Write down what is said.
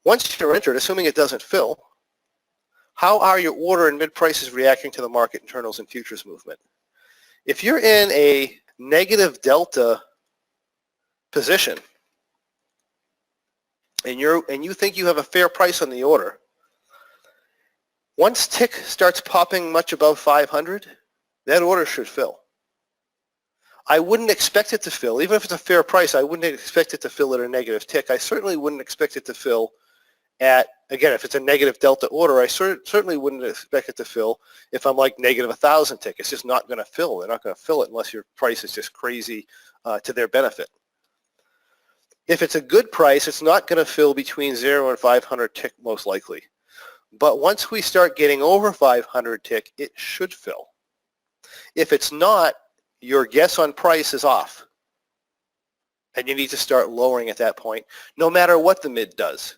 Once you're entered, assuming it doesn't fill, how are your order and mid prices reacting to the market internals and futures movement? If you're in a negative delta position and you think you have a fair price on the order, once tick starts popping much above 500, that order should fill. I wouldn't expect it to fill. Even if it's a fair price, I wouldn't expect it to fill at a negative tick. I certainly wouldn't expect it to fill at, again, if it's a negative delta order, I certainly wouldn't expect it to fill if I'm like negative 1,000 tick. It's just not going to fill. They're not going to fill it unless your price is just crazy to their benefit. If it's a good price, it's not going to fill between 0 and 500 tick most likely. But once we start getting over 500 tick, it should fill. If it's not, your guess on price is off. And you need to start lowering at that point, no matter what the mid does.